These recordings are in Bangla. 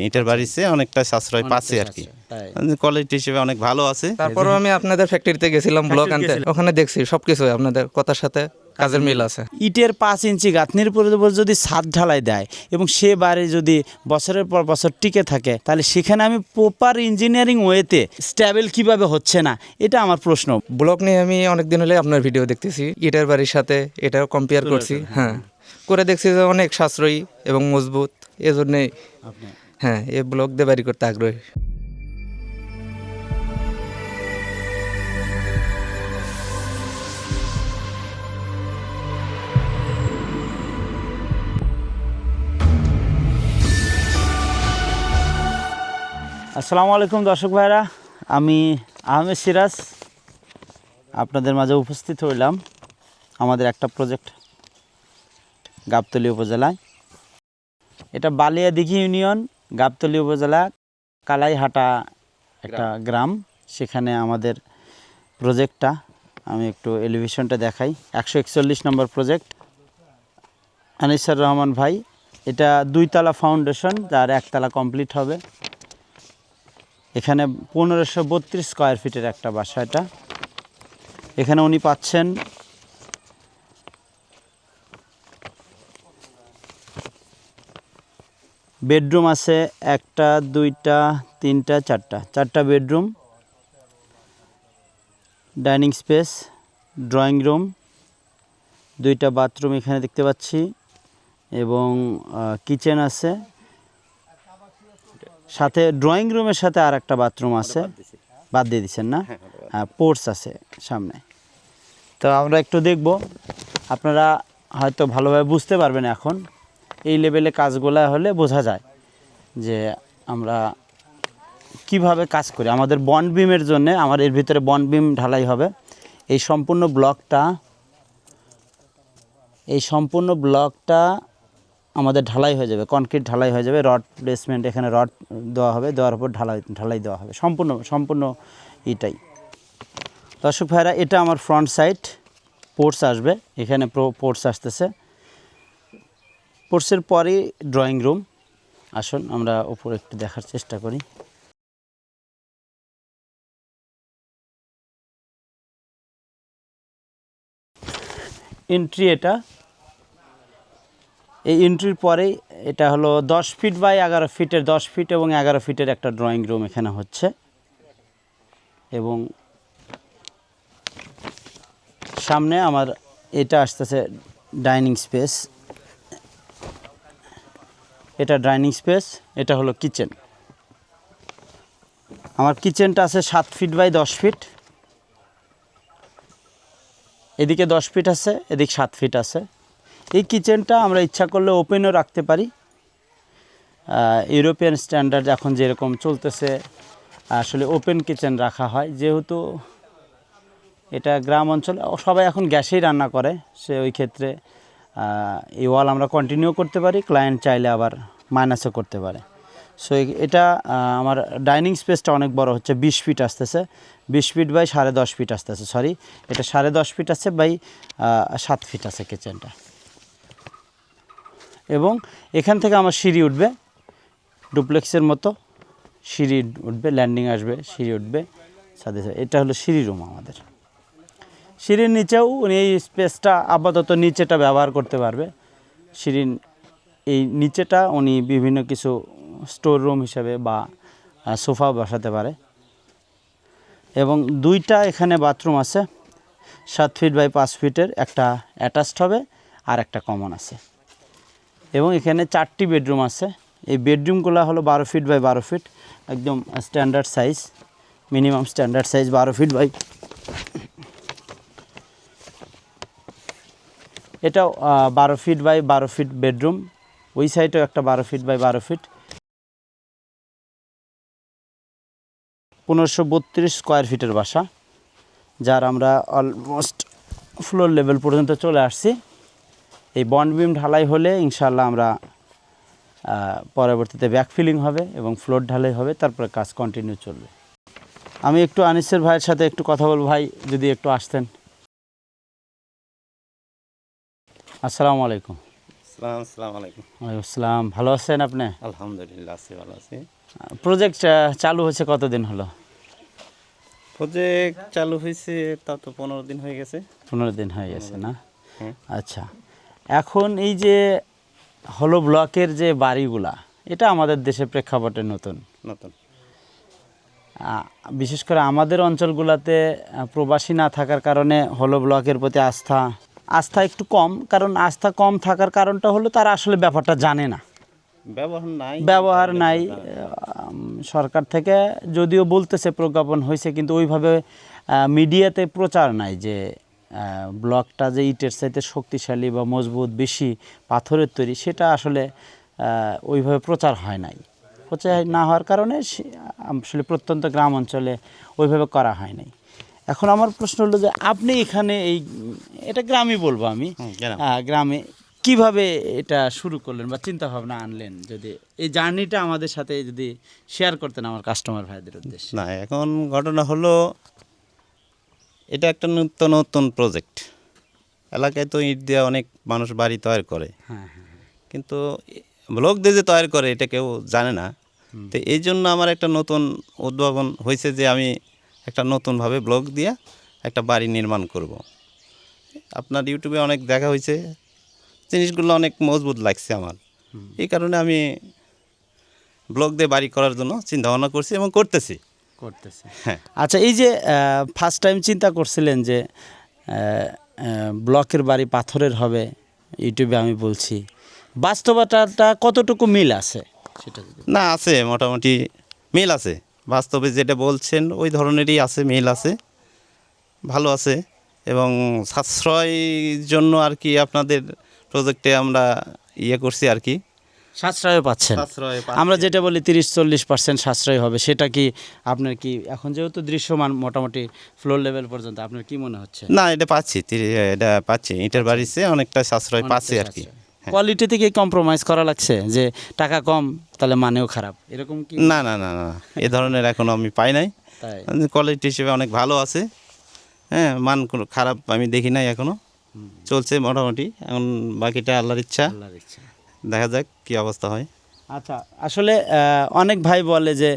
ইটের বাড়িতে অনেকটা সাশ্রয় পাচ্ছে আর কি, কোয়ালিটি হিসেবে অনেক ভালো আছে। তারপরেও আমি আপনাদের ফ্যাক্টরিতে গেছিলাম ব্লক আনতে, ওখানে দেখছি সবকিছু আপনাদের কথার সাথে কাজের মিল আছে। ইটের 5 ইঞ্চি গাঁথনির উপর যদি ছাদ ঢালাই দেয় এবং সে বাড়ি যদি বছরের পর বছর টিকে থাকে, তাহলে সেখানে আমি প্রপার ইঞ্জিনিয়ারিং ওয়েতে স্ট্যাবেল কিভাবে হচ্ছে না, এটা আমার প্রশ্ন। ব্লক নিয়ে আমি অনেকদিন হলে আপনার ভিডিও দেখতেছি, ইটের বাড়ির সাথে এটাও কম্পেয়ার করছি। হ্যাঁ, করে দেখছি যে অনেক সাশ্রয়ী এবং মজবুত, এজন্যই হ্যাঁ এই ব্লক দিয়ে বাড়ি করতে আগ্রহী। আসসালামু আলাইকুম দর্শক ভাইরা, আমি আহমেদ সিরাজ আপনাদের মাঝে উপস্থিত হইলাম আমাদের একটা প্রজেক্ট গাবতলী উপজেলায়। এটা বালিয়াদিঘি ইউনিয়ন, গাবতলী উপজেলা, কালাইহাটা একটা গ্রাম। সেখানে আমাদের প্রজেক্টটা, আমি একটু এলিভেশনটা দেখাই। 141 নম্বর প্রজেক্ট, আনিসুর রহমান ভাই। এটা 2 তলা ফাউন্ডেশন, যার 1 তলা কমপ্লিট হবে। এখানে 1532 স্কোয়ার ফিটের একটা বাসা। এটা এখানে উনি পাচ্ছেন বেডরুম আছে 1টা 2টা 3টা 4টা bedroom, dining space, drawing room, 2টা বাথরুম এখানে দেখতে পাচ্ছি, এবং কিচেন আছে, সাথে ড্রয়িং রুমের সাথে আর একটা বাথরুম আছে। বাদ দিয়ে দিচ্ছেন না? হ্যাঁ, পোর্টস আছে সামনে। তো আমরা একটু দেখব, আপনারা হয়তো ভালোভাবে বুঝতে পারবেন। এখন এই লেভেলে কাজগুলো হলে বোঝা যায় যে আমরা কিভাবে কাজ করি। আমাদের বন্ড বিমের জন্য আমার এর ভিতরে বন্ড বিম ঢালাই হবে। এই সম্পূর্ণ ব্লকটা আমাদের ঢালাই হয়ে যাবে, কনক্রিট ঢালাই হয়ে যাবে। রড প্লেসমেন্ট, এখানে রড দেওয়া হবে, দেওয়ার উপর ঢালাই দেওয়া হবে সম্পূর্ণ এটাই। দর্শক ভাইরা, এটা আমার ফ্রন্ট সাইড, পোর্টস আসবে, এখানে পোর্টস আসতেছে। পোর্টসের পরেই ড্রয়িং রুম। আসুন আমরা উপরে একটু দেখার চেষ্টা করি। এন্ট্রি, এই এন্ট্রির পরেই এটা হলো 10 ফিট বাই 11 ফিটের, 10 ফিট এবং 11 ফিটের একটা ড্রয়িং রুম এখানে হচ্ছে। এবং সামনে আমার এটা আসতেছে ডাইনিং স্পেস। এটা ডাইনিং স্পেস, এটা হলো কিচেন। আমার কিচেনটা আছে 7 ফিট বাই 10 ফিট। এদিকে 10 ফিট আছে, এদিকে 7 ফিট আছে। এই কিচেনটা আমরা ইচ্ছা করলে ওপেনও রাখতে পারি। ইউরোপিয়ান স্ট্যান্ডার্ড এখন যেরকম চলতেছে, আসলে ওপেন কিচেন রাখা হয়। যেহেতু এটা গ্রাম অঞ্চলে সবাই এখন গ্যাসেই রান্না করে, সে ওই ক্ষেত্রে এই ওয়াল আমরা কন্টিনিউ করতে পারি, ক্লায়েন্ট চাইলে আবার মাইনাসও করতে পারে। সো এটা আমার ডাইনিং স্পেসটা অনেক বড় হচ্ছে, 20 ফিট আসতেছে, 20 ফিট বাই 10.5 ফিট আসতেছে। সরি, এটা 10.5 ফিট আছে বাই 7 ফিট আছে কিচেনটা। এবং এখান থেকে আমার সিঁড়ি উঠবে, ডুপ্লেক্সের মতো সিঁড়ি উঠবে, ল্যান্ডিং আসবে, সিঁড়ি উঠবে সাথে সাথে। এটা হলো সিঁড়ি রুম আমাদের। সিঁড়ির নিচেও উনি এই স্পেসটা আপাতত নিচেটা ব্যবহার করতে পারবে। সিঁড়ির এই নিচেটা উনি বিভিন্ন কিছু স্টোর রুম হিসাবে বা সোফা বসাতে পারে। এবং 2টা এখানে বাথরুম আছে, 7 ফিট বাই 5 ফিটের, একটা অ্যাটাচড হবে আর একটা কমন আছে। এবং এখানে 4টি বেডরুম আছে। এই বেডরুমগুলো হলো 12 ফিট বাই 12 ফিট, একদম standard size, minimum standard size 12 feet by. এটাও 12 ফিট বাই 12 ফিট বেডরুম। ওই সাইডেও একটা 12 ফিট বাই 12 ফিট। 1532 স্কোয়ার ফিটের বাসা, যার আমরা অলমোস্ট ফ্লোর লেভেল পর্যন্ত চলে আসছি। এই বন্ড বিম ঢালাই হলে ইনশাআল্লাহ আমরা পরবর্তীতে ব্যাকফিলিং হবে এবং ফ্লোর ঢালাই হবে, তারপরে কাজ কন্টিনিউ চলবে। আমি একটু আনিসের ভাইয়ের সাথে একটু কথা বলবো। ভাই যদি একটু আসতেন। আসসালামু আলাইকুম। আসসালামু আলাইকুম। ওয়ালাইকুম আসসালাম। ভালো আছেন আপনি? আলহামদুলিল্লাহ আছি, ভালো আছি। প্রজেক্ট চালু হয়েছে কতদিন হলো? প্রজেক্ট চালু হয়েছে তা তো 15 দিন হয়ে গেছে। 15 দিন হয়ে গেছে না? হ্যাঁ। আচ্ছা, এখন এই যে হলো ব্লকের যে বাড়িগুলা, এটা আমাদের দেশের প্রেক্ষাপটে নতুন। নতুন বিশেষ করে আমাদের অঞ্চলগুলোতে প্রবাসী না থাকার কারণে হলো ব্লকের প্রতি আস্থা একটু কম। কারণ আস্থা কম থাকার কারণটা হলো তারা আসলে ব্যাপারটা জানে না, ব্যবহার নাই। সরকার থেকে যদিও বলতেছে প্রজ্ঞাপন হয়েছে, কিন্তু ওইভাবে মিডিয়াতে প্রচার নাই যে ব্লকটা যে ইটের চাইতে শক্তিশালী বা মজবুত, বেশি পাথরের তৈরি, সেটা আসলে ওইভাবে প্রচার হয় নাই। প্রচার না হওয়ার কারণে আসলে প্রত্যন্ত গ্রাম অঞ্চলে ওইভাবে করা হয় নাই। এখন আমার প্রশ্ন হলো যে আপনি এখানে এটা গ্রামই বলবো আমি, গ্রামে কিভাবে এটা শুরু করলেন বা চিন্তা ভাবনা আনলেন, যদি এই জার্নিটা আমাদের সাথে যদি শেয়ার করতেন আমার কাস্টমার ভাইদের উদ্দেশ্যে। না, এখন ঘটনা হলো এটা একটা নতুন প্রজেক্ট। এলাকায় তো ইট দিয়ে অনেক মানুষ বাড়ি তৈরি করে, হ্যাঁ, কিন্তু ব্লক দিয়ে যে তৈরি করে এটা কেউ জানে না। তো এই জন্য আমার একটা নতুন উদ্ভাবন হয়েছে যে আমি একটা নতুনভাবে ব্লক দিয়ে একটা বাড়ি নির্মাণ করব। আপনার ইউটিউবে অনেক দেখা হয়েছে, জিনিসগুলো অনেক মজবুত লাগছে আমার। এই কারণে আমি ব্লক দিয়ে বাড়ি করার জন্য চিন্তা ভাবনা করছি এবং করতেছি। হ্যাঁ। আচ্ছা, এই যে ফার্স্ট টাইম চিন্তা করছিলেন যে ব্লকের বাড়ি পাথরের হবে, ইউটিউবে আমি বলছি, বাস্তবতাটা কতটুকু মিল আছে সেটা যদি। না, আছে, মোটামুটি মিল আছে। বাস্তবে যেটা বলছেন ওই ধরনেরই আছে, মিল আছে, ভালো আছে। এবং সাশ্রয়ের জন্য আর কি আপনাদের প্রজেক্টে আমরা করছি আর কি, সাশ্রয় পাচ্ছেন। আমরা যেটা বলি 30-40% সাশ্রয় হবে, সেটা কি আপনার কি এখন যেহেতু দৃশ্যমান মোটামুটি ফ্লোর লেভেল পর্যন্ত, আপনার কি মনে হচ্ছে? না, এটা পাচ্ছি ইটের বাড়িতে অনেকটা সাশ্রয় পাচ্ছি আর কি। কোয়ালিটি থেকে কম্প্রোমাইজ করা লাগছে যে টাকা কম তাহলে মানেও খারাপ, এরকম কি? না না না না, এ ধরনের এখনো আমি পাই নাই। তাই কোয়ালিটি হিসেবে অনেক ভালো আছে। হ্যাঁ, মান কোনো খারাপ আমি দেখি নাই এখনো, চলছে মোটামুটি। এখন বাকিটা আল্লাহর ইচ্ছা, দেখা যাক কি অবস্থা হয়। আচ্ছা, আসলে অনেক ভাই বলে যে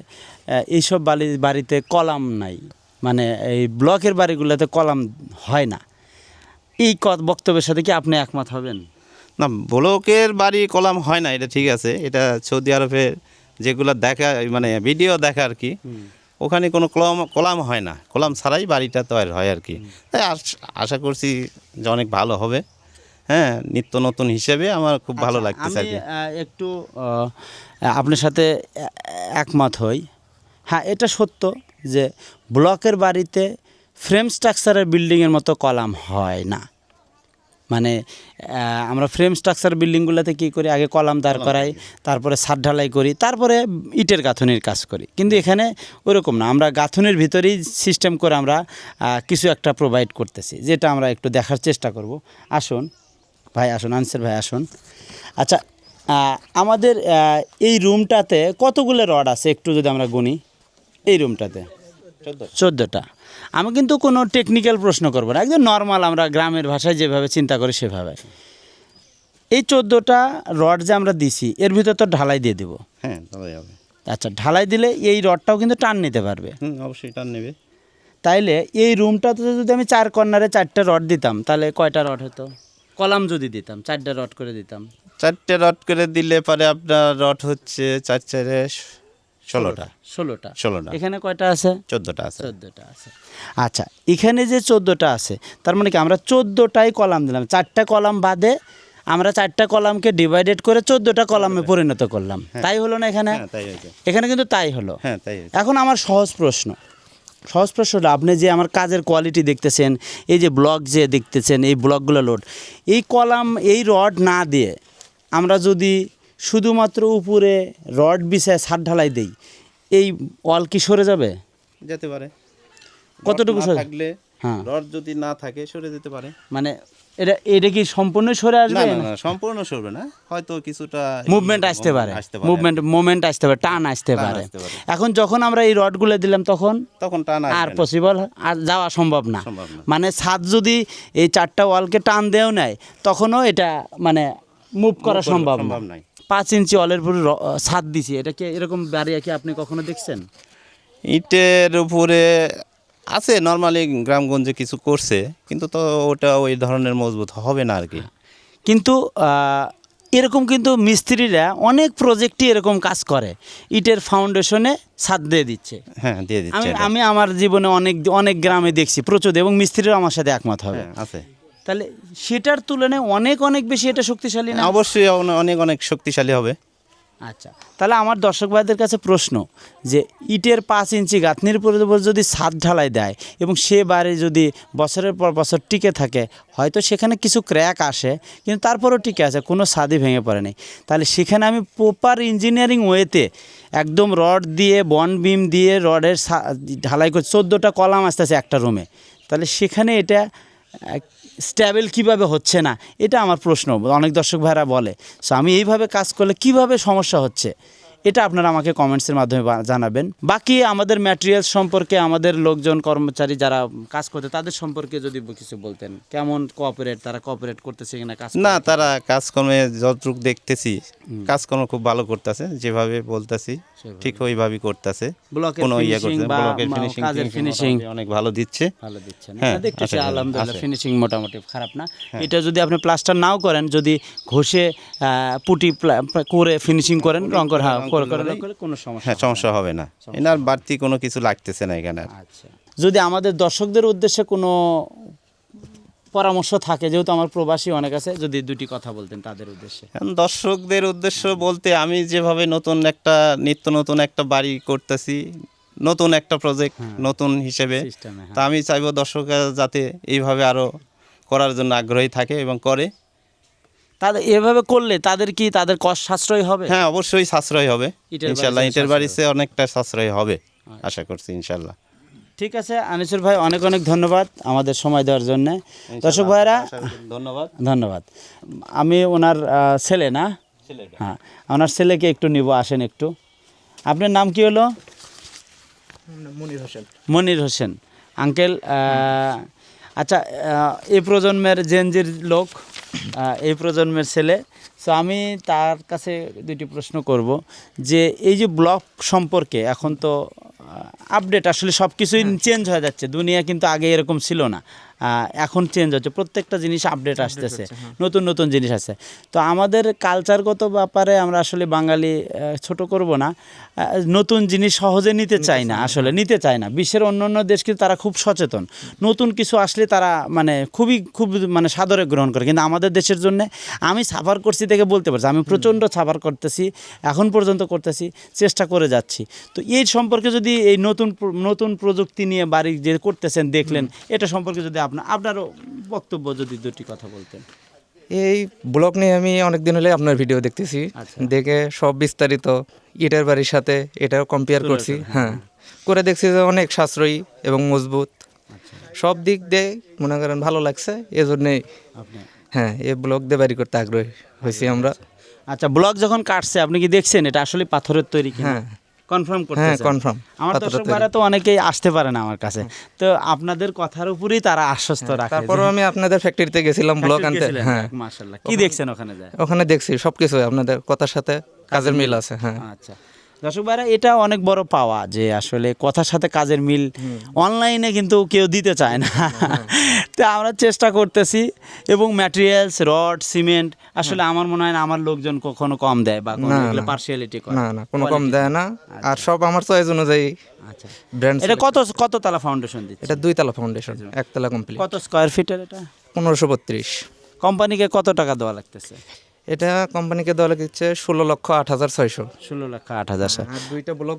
এইসব বাড়িতে কলাম নাই, মানে এই ব্লকের বাড়িগুলোতে কলাম হয় না। এই বক্তব্যের সাথে কি আপনি একমত হবেন? না, ব্লকের বাড়ি কলাম হয় না, এটা ঠিক আছে। এটা সৌদি আরবের যেগুলো দেখা, মানে ভিডিও দেখা আর কি, ওখানে কোনো কলাম হয় না, কলাম ছাড়াই বাড়িটা তৈরি হয় আর কি। তাই আশা করছি যে অনেক ভালো হবে। হ্যাঁ, নিত্য নতুন হিসেবে আমার খুব ভালো লাগতেছে আর কি। একটু আপনার সাথে একমত হই। হ্যাঁ, এটা সত্য যে ব্লকের বাড়িতে ফ্রেম স্ট্রাকচারের বিল্ডিংয়ের মতো কলাম হয় না। মানে আমরা ফ্রেম স্ট্রাকচার বিল্ডিংগুলোতে কী করি, আগে কলাম দাঁড় করাই, তারপরে ছাদ ঢালাই করি, তারপরে ইটের গাঁথনির কাজ করি। কিন্তু এখানে ওরকম না, আমরা গাঁথনির ভিতরেই সিস্টেম করে আমরা কিছু একটা প্রোভাইড করতেছি, যেটা আমরা একটু দেখার চেষ্টা করব। আসুন ভাই, আসুন, আনসার ভাই আসুন। আচ্ছা, আমাদের এই রুমটাতে কতগুলো রড আছে একটু যদি আমরা গুনি। এই রুমটাতে 14টা। আমি কিন্তু কোনো টেকনিক্যাল প্রশ্ন করব না, একদম নর্মাল আমরা গ্রামের ভাষায় যেভাবে চিন্তা করি সেভাবে। এই 14টা রড যে আমরা দিছি, এর ভিতর তো ঢালাই দিয়ে দেবো। হ্যাঁ, ঢালাই হবে। আচ্ছা, ঢালাই দিলে এই রডটাও কিন্তু টান নিতে পারবে। অবশ্যই টান নেবে। তাইলে এই রুমটাতে যদি আমি 4 কর্নারে 4টা রড দিতাম, তাহলে কয়টা রড হতো? কলাম যদি দিতাম, 4টা রড করে দিতাম, 4টে রড করে দিলে পরে আপনার রড হচ্ছে 4×4 ষোলোটা। এখানে কয়টা আছে? 14টা আছে। 14টা আছে। আচ্ছা, এখানে যে 14টা আছে, তার মানে কি আমরা 14টাই কলাম দিলাম, 4টা কলাম বাদে আমরা 4টা কলামকে ডিভাইডেড করে 14টা কলামে পরিণত করলাম। তাই হলো না এখানে? এখানে কিন্তু তাই হলো। এখন আমার সহজ প্রশ্নটা, আপনি যে আমার কাজের কোয়ালিটি দেখতেছেন, এই যে ব্লক যে দেখতেছেন, এই ব্লকগুলো লোড, এই কলাম, এই রড না দিয়ে আমরা যদি শুধুমাত্র উপরে রড বিছায় ছাদ ঢালাই দেই, এই ওয়াল কি সরে যাবে? যেতে পারে। কতটুকু সরে থাকলে? হ্যাঁ, রড যদি না থাকে সরে যেতে পারে। মানে এটা কি সম্পূর্ণ সরে আসবে? না, সম্পূর্ণ সরবে না, হয়তো কিছুটা মুভমেন্ট আসতে পারে, মোমেন্ট আসতে পারে, টান আসতে পারে। এখন যখন আমরা এই রডগুলো দিলাম, তখন টান আর পসিবল আর যাওয়া সম্ভব না। মানে ছাদ যদি এই 4টা ওয়ালকে টান দেও নেয়, তখনও এটা মানে মুভ করা সম্ভব না। সম্ভব নয়। 5 ইঞ্চি অলের উপরে ছাদ দিছি, এটা কি এরকম বাড়ি কি আপনি কখনো দেখছেন? ইটের উপরে আছে, নর্মালি গ্রামগঞ্জে কিছু করছে, কিন্তু তো ওটা ওই ধরনের মজবুত হবে না আর কি। কিন্তু এরকম কিন্তু মিস্ত্রিরা অনেক প্রজেক্টই এরকম কাজ করে, ইটের ফাউন্ডেশনে ছাদ দিয়ে দিচ্ছে। হ্যাঁ, দিয়ে দিচ্ছে এটা। আমি আমার জীবনে অনেক অনেক গ্রামে দেখছি প্রচুর, এবং মিস্ত্রিরাও আমার সাথে একমত হবে। হ্যাঁ, আছে। তাহলে সেটার তুলনায় অনেক অনেক বেশি এটা শক্তিশালী না? অবশ্যই অনেক অনেক শক্তিশালী হবে। আচ্ছা, তাহলে আমার দর্শক ভাইদের কাছে প্রশ্ন, যে ইটের 5 ইঞ্চি গাঁথনির উপর যদি ছাদ ঢালাই দেয় এবং সে বাড়ি যদি বছরের পর বছর টিকে থাকে, হয়তো সেখানে কিছু ক্র্যাক আসে, কিন্তু তারপরও টিকে আছে, কোনো ছাদই ভেঙে পড়ে নেই, তাহলে সেখানে আমি প্রপার ইঞ্জিনিয়ারিং ওয়েতে একদম রড দিয়ে বন্ড বিম দিয়ে রডের ঢালাই করে 14টা কলাম আসতেছে একটা রুমে, তাহলে সেখানে এটা স্ট্যাবেল কিভাবে হচ্ছে না, এটা আমার প্রশ্ন। অনেক দর্শক ভাইরা বলে, সো আমি এইভাবে কাজ করলে কিভাবে সমস্যা হচ্ছে, এটা আপনারা আমাকে কমেন্টসের মাধ্যমে জানাবেন। বাকি আমাদের ম্যাটেরিয়ালস সম্পর্কে, আমাদের লোকজন কর্মচারী যারা কাজ করতে, তাদের সম্পর্কে যদি কিছু বলতেন, কেমন তারা কোঅপারেট করতেছে কিনা কাজ? না, তারা কাজকর্মে যতটুকু দেখতেছি কাজকর্ম খুব ভালো করতেছে, যেভাবে বলতেছি ঠিক ওইভাবেই করতেছে। ব্লকের কোনো ইয়ে ফিনিশিং করছে বা ব্লকের ফিনিশিং কাজের ফিনিশিং অনেক ভালো দিচ্ছে। ভালো দিচ্ছেন, হ্যাঁ, দেখতেছি আশা করি, আলহামদুলিল্লাহ আছে। ফিনিশিং মোটামুটি খারাপ না। এটা যদি আপনি প্লাস্টার নাও করেন, যদি ঘষে পুটি করে ফিনিশিং করেন, রং করে কোনো সমস্যা হ্যাঁ, হবে না। সমস্যা হবে না। এনার বাড়তি কোনো কিছু লাগতেছে না এখানে আর। আচ্ছা, যদি আমাদের দর্শকদের উদ্দেশ্যে কোনো পরামর্শ থাকে, যেহেতু আমার প্রবাসী অনেক আছে, যদি দুটি কথা বলতেন তাদের উদ্দেশ্যে। এখন দর্শকদের উদ্দেশ্য বলতে, আমি যেভাবে নিত্য নতুন একটা বাড়ি করতেছি, নতুন একটা প্রজেক্ট নতুন হিসেবে, সিস্টেমে, তা আমি চাইবো দর্শকরা যাতে এইভাবে আরও করার জন্য আগ্রহী থাকে এবং করে। তাদের এভাবে করলে তাদের কষ্ট সাশ্রয় হবে? হ্যাঁ, অবশ্যই সাশ্রয় হবে ইটের ইনশাল্লাহ। বাড়িতে ইটের বাড়িতে অনেকটা সাশ্রয় হবে আশা করছি ইনশাল্লাহ। ঠিক আছে আনিসুর ভাই, অনেক অনেক ধন্যবাদ আমাদের সময় দেওয়ার জন্য। দর্শক ভাইরা ধন্যবাদ। ধন্যবাদ। আমি ওনার ছেলে না, হ্যাঁ, ওনার ছেলেকে একটু নিব, আসেন একটু। আপনার নাম কি হলো? মনির হোসেন। মনির হোসেন আঙ্কেল। আচ্ছা, এই প্রজন্মের জেনজির লোক, এই প্রজন্মের ছেলে, সো আমি তার কাছে দুটি প্রশ্ন করব, যে এই যে ব্লক সম্পর্কে এখন তো আপডেট, আসলে সব কিছুই চেঞ্জ হয়ে যাচ্ছে, দুনিয়া কিন্তু আগে এরকম ছিল না, এখন চেঞ্জ হচ্ছে, প্রত্যেকটা জিনিস আপডেট আসতেছে, নতুন নতুন জিনিস আছে। তো আমাদের কালচারগত ব্যাপারে আমরা আসলে বাঙালি ছোট করব না, নতুন জিনিস সহজে নিতে চায় না, আসলে নিতে চায় না। বিশ্বের অন্যান্য দেশ কিন্তু তারা খুব সচেতন, নতুন কিছু আসলে তারা খুব সাদরে গ্রহণ করে, কিন্তু আমাদের দেশের জন্য আমি সাফার করছি থেকে বলতে পারছি, আমি প্রচণ্ড সাফার করতেছি, এখন পর্যন্ত করতেছি, চেষ্টা করে যাচ্ছি। তো এই সম্পর্কে যদি এই নতুন প্রযুক্তি নিয়ে বাড়ি যে করতেছেন, দেখলেন, এটা সম্পর্কে যদি আপনারও বক্তব্য যদি দুটি কথা বলতেন। এই ব্লগ নিয়ে আমি অনেক দিন হলে আপনার ভিডিও দেখতেছি, দেখে সব বিস্তারিত ইটের বাড়ির সাথে এটাও কম্পেয়ার করছি। হ্যাঁ, করে দেখছি যে অনেক সাশ্রয়ী এবং মজবুত, সব দিক দিয়ে মনে করেন ভালো লাগছে, এজন্যই হ্যাঁ এই ব্লগ দিয়ে বাড়ি করতে আগ্রহী হয়েছি আমরা। আচ্ছা, ব্লক যখন কাটছে আপনি কি দেখছেন এটা আসলে পাথরের তৈরি কিনা? হ্যাঁ, কনফার্ম করতে? হ্যাঁ, কনফার্ম। আমার দর্শকরা তো অনেকেই আসতে পারে না আমার কাছে, তো আপনাদের কথার উপরেই তারা আশ্বস্ত রাখে। তারপরও আমি আপনাদের ফ্যাক্টরিতে গেছিলাম ব্লগ আনতে। হ্যাঁ, মাশাআল্লাহ। কি দেখছেন ওখানে যায়? ওখানে দেখছি সবকিছু আপনাদের কথার সাথে কাজের মিল আছে। হ্যাঁ, আচ্ছা দর্শক ভাইরা, এটা অনেক বড় পাওয়া যে আসলে কথার সাথে কাজের মিল অনলাইনে কিন্তু কেউ দিতে চায় না। তো আমরা চেষ্টা করতেছি, এবং ম্যাটেরিয়ালস, রড, সিমেন্ট, আসলে আমার মনে হয় না আমার লোকজন কখনো কম দেয় বা কোনো পার্সিয়ালিটি করে না কোনো কম দেয় না, আর সব আমার চয়েস অনুযায়ী। আচ্ছা, ব্র্যান্ড এটা কত তালা ফাউন্ডেশন দিচ্ছে? এটা 2 তলা ফাউন্ডেশন, 1 তলা কমপ্লিট। কত স্কয়ার ফিটের এটা? 1532। কোম্পানিকে কত টাকা দেওয়া লাগতেছে? এটা কোম্পানিকে দেওয়া লাগছে 16,08,600। 16,08,000। আর 2টা ব্লক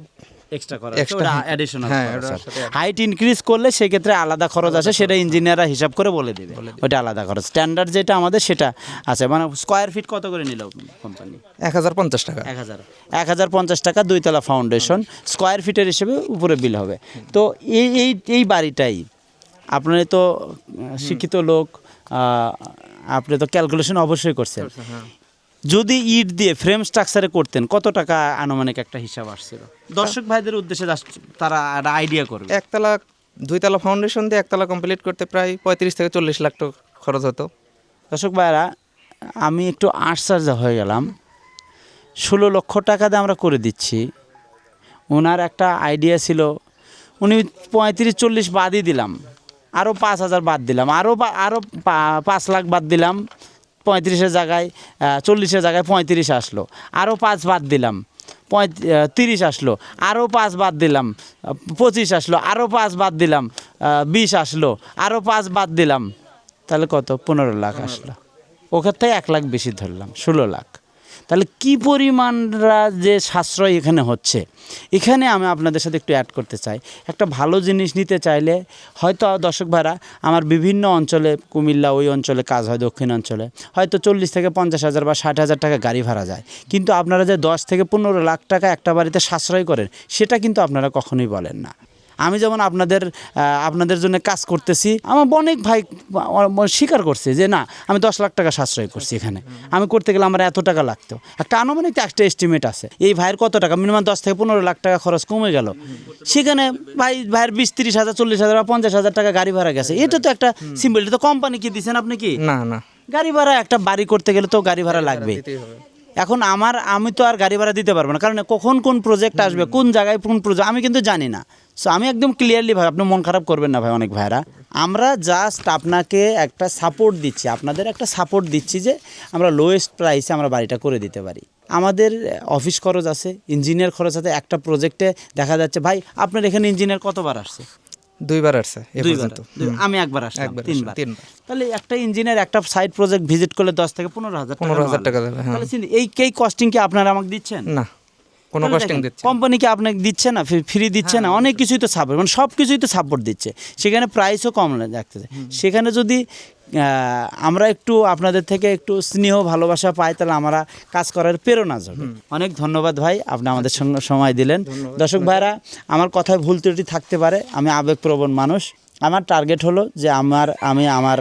এক্সট্রা করা Extra, ওটা হ্যাঁ। অ্যাডিশনাল হ্যাঁ, খরচ। ওটার সাথে হাইট ইনক্রিজ করলে সেক্ষেত্রে আলাদা খরচ আছে, সেটা ইঞ্জিনিয়াররা হিসাব করে বলে দেবে, ওটা আলাদা খরচ। স্ট্যান্ডার্ড যেটা আমাদের সেটা আছে। স্কোয়ার ফিট কত করে নিল কোম্পানি? 1050 টাকা। 1050 টাকা 2 তলা ফাউন্ডেশন, স্কোয়ার ফিটের হিসেবে উপরে বিল হবে। তো এই বাড়িটাই আপনি তো শিক্ষিত লোক, আপনি তো ক্যালকুলেশন অবশ্যই করছেন, যদি ইট দিয়ে ফ্রেম স্ট্রাকচারে করতেন কত টাকা আনুমানিক একটা হিসাব আসছিল? দর্শক ভাইদের উদ্দেশ্যে তারা একটা আইডিয়া করবে। 1 তলা 2 তলা ফাউন্ডেশন দিয়ে 1 তলা কমপ্লিট করতে প্রায় 35 থেকে 40 লাখ টাকা খরচ হতো। দর্শক ভাইরা, আমি একটু আশ্চর্য হয়ে গেলাম, 16 লক্ষ টাকা দিয়ে আমরা করে দিচ্ছি। ওনার একটা আইডিয়া ছিল, উনি 35-40 বাদই দিলাম, আরও 5,000 বাদ দিলাম, আরও 5 লাখ বাদ দিলাম, 35-এর জায়গায় 40-এর জায়গায় 35 আসলো, আরও 5 বাদ দিলাম, 30 আসলো, আরও 5 বাদ দিলাম, 25 আসলো, আরও 5 বাদ দিলাম, 20 আসলো, আরও 5 বাদ দিলাম, তাহলে কত? 15 লাখ আসলো। ওখান থেকে 1 লাখ বেশি ধরলাম, 16 লাখ। তাহলে কি পরিমাণরা যে সাশ্রয় এখানে হচ্ছে, এখানে আমি আপনাদের সাথে একটু অ্যাড করতে চাই। একটা ভালো জিনিস নিতে চাইলে হয়তো দর্শক ভাইরা, আমার বিভিন্ন অঞ্চলে, কুমিল্লা ওই অঞ্চলে কাজ হয়, দক্ষিণ অঞ্চলে হয়তো 40 থেকে 50,000 বা 60,000 টাকা গাড়ি ভাড়া যায়, কিন্তু আপনারা যে 10 থেকে 15 লাখ টাকা একটা বাড়িতে সাশ্রয় করেন, সেটা কিন্তু আপনারা কখনোই বলেন না। আমি যেমন আপনাদের জন্য কাজ করতেছি, আমার অনেক ভাই স্বীকার করছে যে না, আমি 10 লাখ টাকা সাশ্রয় করছি, এখানে আমি করতে গেলে আমার এত টাকা লাগতো, একটা আনুমানিক একটা এস্টিমেট আছে। এই ভাইয়ের কত টাকা, মিনিমাম 10 থেকে 15 লাখ টাকা খরচ কমে গেল, সেখানে ভাইয়ের 20-30,000, 40,000 বা 50,000 টাকা গাড়ি ভাড়া গেছে। এটা তো একটা সিম্পল, এটা তো কোম্পানি কি দিচ্ছেন আপনি? কি না না, গাড়ি ভাড়া, একটা বাড়ি করতে গেলে তো গাড়ি ভাড়া লাগবে। এখন আমি তো আর গাড়ি ভাড়া দিতে পারবো না, কারণ কখন কোন প্রজেক্ট আসবে, কোন জায়গায় কোন প্রজেক্ট আমি কিন্তু জানি না। সো আমি একদম ক্লিয়ারলি ভাই, আপনি মন খারাপ করবেন না ভাই, অনেক ভাইরা, আমরা জাস্ট আপনাকে একটা সাপোর্ট দিচ্ছি, আপনাদের একটা সাপোর্ট দিচ্ছি যে আমরা লোয়েস্ট প্রাইসে আমরা বাড়িটা করে দিতে পারি। আমাদের অফিস খরচ আছে, ইঞ্জিনিয়ার খরচ আছে। একটা প্রজেক্টে দেখা যাচ্ছে ভাই, আপনার এখানে ইঞ্জিনিয়ার কতবার আসছে? 2 বার আসছে এ 2 পর্যন্ত। আমি একবার আসলাম, একবার 3 আসলাম, বার। 3 বার। তাহলে একটা ইঞ্জিনিয়ার একটা সাইট প্রজেক্ট ভিজিট করলে 10 থেকে 15,000 15,000 টাকা দেবে, হ্যাঁ। তাহলে এই কস্টিং কি আপনারা আমাকে দিচ্ছেন? না, কোনো কস্টিং দিচ্ছে না। কোম্পানি কি আপনাকে দিচ্ছে না, ফ্রি দিচ্ছে না? অনেক কিছুই তো সাপোর্ট, মানে সব কিছুই তো সাপোর্ট দিচ্ছে, সেখানে প্রাইসও কম রাখতেছে। সেখানে যদি আমরা একটু আপনাদের থেকে একটু স্নেহ ভালোবাসা পাই, তাহলে আমরা কাজ করার প্রেরণা যাবে। অনেক ধন্যবাদ ভাই, আপনি আমাদের সঙ্গে সময় দিলেন। দর্শক ভাইরা, আমার কথায় ভুল ত্রুটি থাকতে পারে, আমি আবেগপ্রবণ মানুষ। আমার টার্গেট হলো যে আমি আমার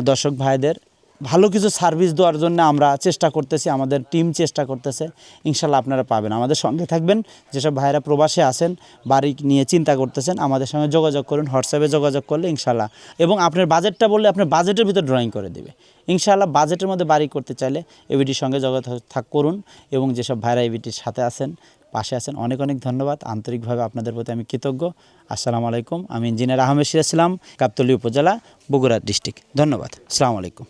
দর্শক ভাইদের ভালো কিছু সার্ভিস দেওয়ার জন্য আমরা চেষ্টা করতেছি, আমাদের টিম চেষ্টা করতেছে। ইনশাল্লাহ আপনারা পাবেন, আমাদের সঙ্গে থাকবেন। যেসব ভাইরা প্রবাসে আছেন, বাড়ি নিয়ে চিন্তা করতেছেন, আমাদের সঙ্গে যোগাযোগ করুন, হোয়াটসঅ্যাপে যোগাযোগ করলে ইনশাল্লাহ, এবং আপনার বাজেটটা বললে আপনার বাজেটের ভিতর ড্রয়িং করে দেবে ইনশাল্লাহ। বাজেটের মধ্যে বাড়ি করতে চাইলে এবিটির সঙ্গে যোগাযোগ করুন, এবং যেসব ভাইরা এবিটির সাথে আছেন, পাশে আছেন, অনেক অনেক ধন্যবাদ। আন্তরিকভাবে আপনাদের প্রতি আমি কৃতজ্ঞ। আসসালামু আলাইকুম। আমি ইঞ্জিনিয়ার আহমেদ সিরাজ ছিলাম, গাবতলী উপজেলা, বগুড়া ডিস্ট্রিক্ট। ধন্যবাদ। আসসালামু আলাইকুম।